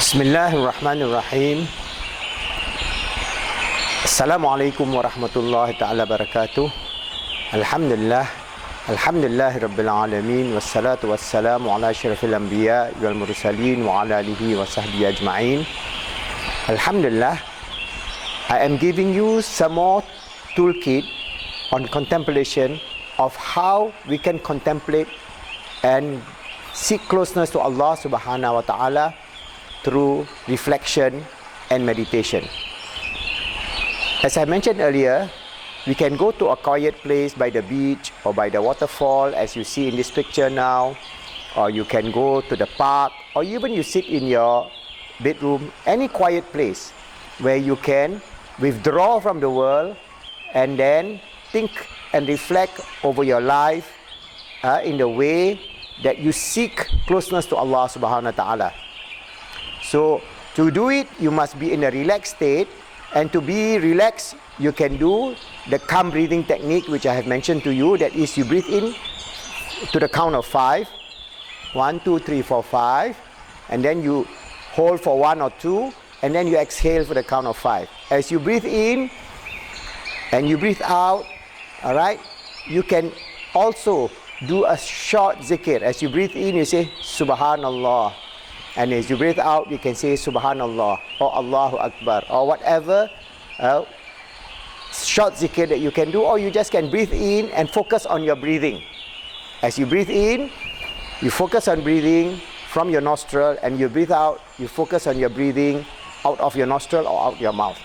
Bismillahirrahmanirrahim. Assalamualaikum warahmatullahi ta'ala barakatuh. Alhamdulillah. Alhamdulillahi rabbil alamin. Wassalatu wassalamu ala asyrafil anbiya wal mursalin wa ala alihi wa sahbihi ajma'in. Alhamdulillah. I am giving you some more toolkit on contemplation of how we can contemplate and seek closeness to Allah subhanahu wa ta'ala through reflection and meditation. As I mentioned earlier, we can go to a quiet place by the beach or by the waterfall as you see in this picture now, or you can go to the park, or even you sit in your bedroom, any quiet place where you can withdraw from the world and then think and reflect over your life in the way that you seek closeness to Allah subhanahu wa ta'ala. So to do it, you must be in a relaxed state, and to be relaxed, you can do the calm breathing technique which I have mentioned to you. That is, you breathe in to the count of 5, 1, 2, 3, 4, 5, and then you hold for 1 or 2, and then you exhale for the count of 5. As you breathe in and you breathe out, all right, you can also do a short zikr. As you breathe in, you say Subhanallah. And as you breathe out, you can say Subhanallah or Allahu Akbar or whatever short zikr that you can do, or you just can breathe in and focus on your breathing. As you breathe in, you focus on breathing from your nostril, and you breathe out, you focus on your breathing out of your nostril or out your mouth.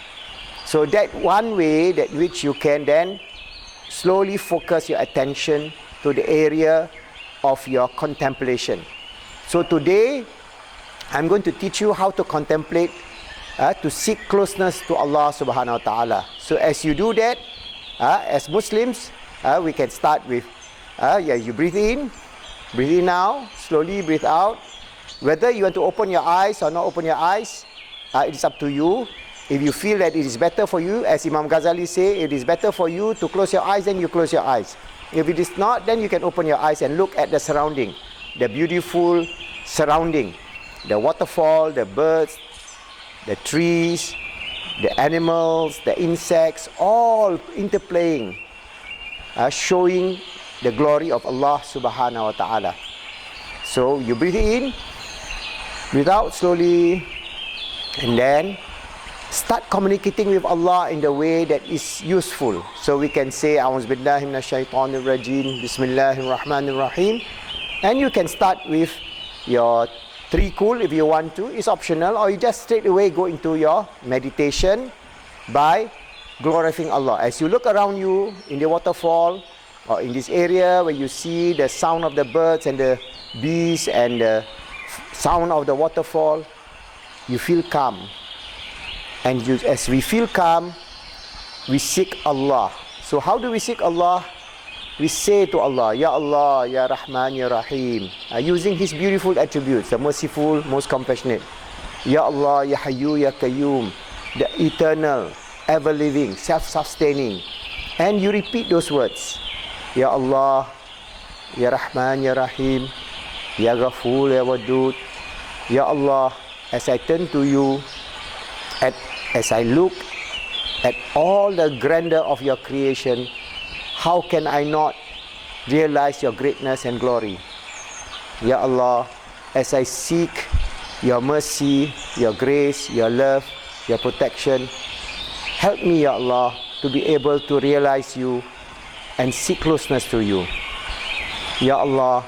So that one way that which you can then slowly focus your attention to the area of your contemplation. So today, I'm going to teach you how to contemplate, to seek closeness to Allah subhanahu wa ta'ala. So as you do that, as Muslims, we can start with, you breathe in now, slowly breathe out. Whether you want to open your eyes or not open your eyes, it is up to you. If you feel that it is better for you, as Imam Ghazali say, it is better for you to close your eyes, then you close your eyes. If it is not, then you can open your eyes and look at the surrounding, the beautiful surrounding. The waterfall, the birds, the trees, the animals, the insects, all interplaying, showing the glory of Allah subhanahu wa ta'ala. So you breathe in, breathe out slowly, and then start communicating with Allah in the way that is useful. So we can say A'udzubillahi minasyaitonirrajim, Bismillahirrahmanirrahim, and you can start with your Trikul if you want to. It's optional, or you just straight away go into your meditation by glorifying Allah. As you look around you in the waterfall or in this area where you see the sound of the birds and the bees and the sound of the waterfall, you feel calm. And as we feel calm, we seek Allah. So how do we seek Allah? We say to Allah, Ya Allah, Ya Rahman, Ya Rahim, using His beautiful attributes, the merciful, most compassionate. Ya Allah, Ya Hayyu, Ya Qayyum, the eternal, ever-living, self-sustaining. And you repeat those words. Ya Allah, Ya Rahman, Ya Rahim, Ya Ghafur, Ya Wadud. Ya Allah, as I turn to you, as I look at all the grandeur of your creation, how can I not realize your greatness and glory? Ya Allah, as I seek your mercy, your grace, your love, your protection, help me, Ya Allah, to be able to realize you and seek closeness to you. Ya Allah,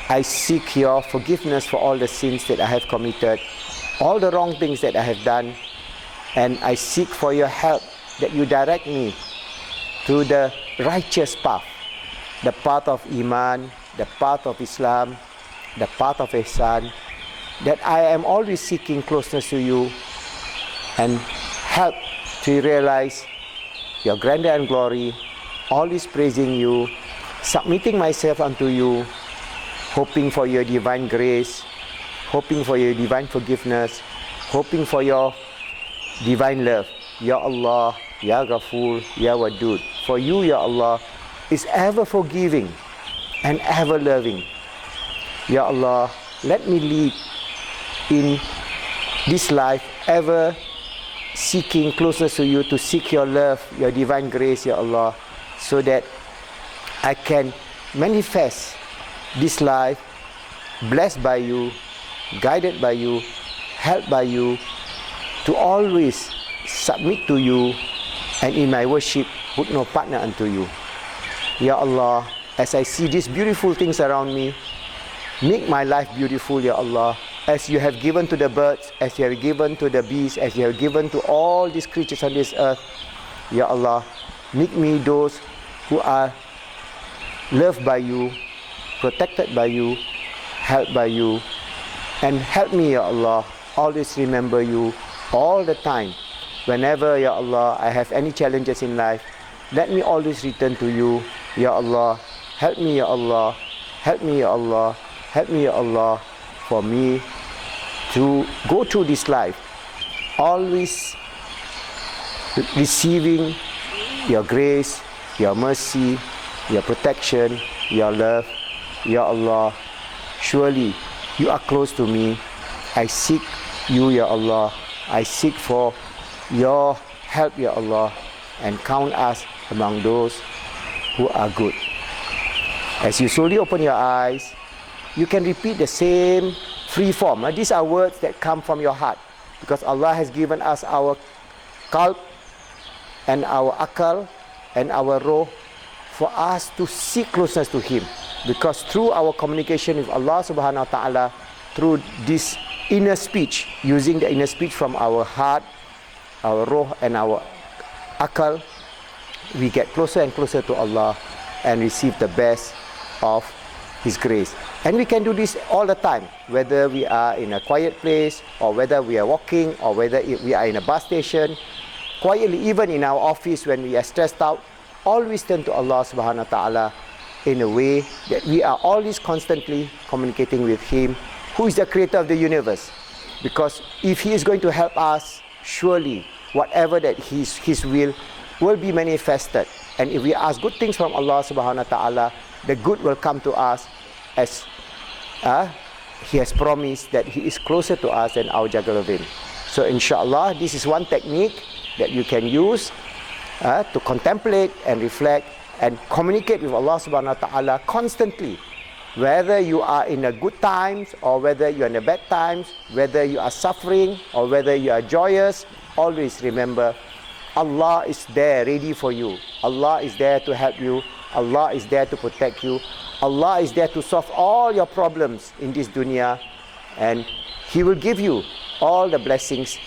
I seek your forgiveness for all the sins that I have committed, all the wrong things that I have done, and I seek for your help that you direct me to the righteous path, the path of Iman, the path of Islam, the path of Ihsan, that I am always seeking closeness to you and help to realize your grandeur and glory, always praising you, submitting myself unto you, hoping for your divine grace, hoping for your divine forgiveness, hoping for your divine love. Ya Allah, Ya Ghafur, Ya Wadud. For you, Ya Allah, is ever forgiving and ever loving. Ya Allah, let me lead in this life ever seeking closeness to you, to seek your love, your divine grace, Ya Allah, so that I can manifest this life blessed by you, guided by you, helped by you, to always submit to you, and in my worship put no partner unto you. Ya Allah, as I see these beautiful things around me, make my life beautiful, Ya Allah, as you have given to the birds, as you have given to the bees, as you have given to all these creatures on this earth. Ya Allah, make me those who are loved by you, protected by you, helped by you, and help me, Ya Allah, always remember you all the time. Whenever, Ya Allah, I have any challenges in life, let me always return to you. Ya Allah, help me, Ya Allah, help me, Ya Allah, help me, Ya Allah, for me to go through this life always receiving your grace, your mercy, your protection, your love. Ya Allah, surely you are close to me. I seek you, Ya Allah. I seek for your help, Ya Allah, and count us among those who are good. As you slowly open your eyes, you can repeat the same free form. These are words that come from your heart, because Allah has given us our qalb and our akal and our roh for us to seek closeness to Him. Because through our communication with Allah subhanahu wa ta'ala, through this inner speech, using the inner speech from our heart, our roh and our akal, we get closer and closer to Allah and receive the best of His grace. And we can do this all the time, whether we are in a quiet place, or whether we are walking, or whether we are in a bus station, quietly, even in our office when we are stressed out. Always turn to Allah subhanahu wa ta'ala in a way that we are always constantly communicating with Him, who is the creator of the universe. Because if He is going to help us, surely whatever that His will be manifested. And if we ask good things from Allah subhanahu wa ta'ala, the good will come to us, as He has promised that He is closer to us than our Jagalovin. So inshallah, this is one technique that you can use to contemplate and reflect and communicate with Allah subhanahu wa ta'ala constantly. Whether you are in the good times, or whether you are in the bad times, whether you are suffering or whether you are joyous, always remember Allah is there ready for you. Allah is there to help you. Allah is there to protect you. Allah is there to solve all your problems in this dunya, and He will give you all the blessings,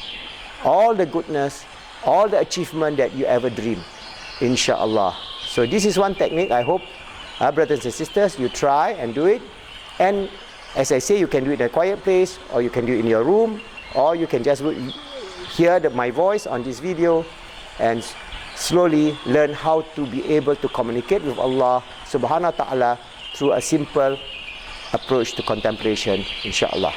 all the goodness, all the achievement that you ever dream, inshallah. So this is one technique. I hope, brothers and sisters, you try and do it. And as I say, you can do it in a quiet place, or you can do it in your room, or you can just hear my voice on this video and slowly learn how to be able to communicate with Allah subhanahu wa ta'ala through a simple approach to contemplation, inshallah.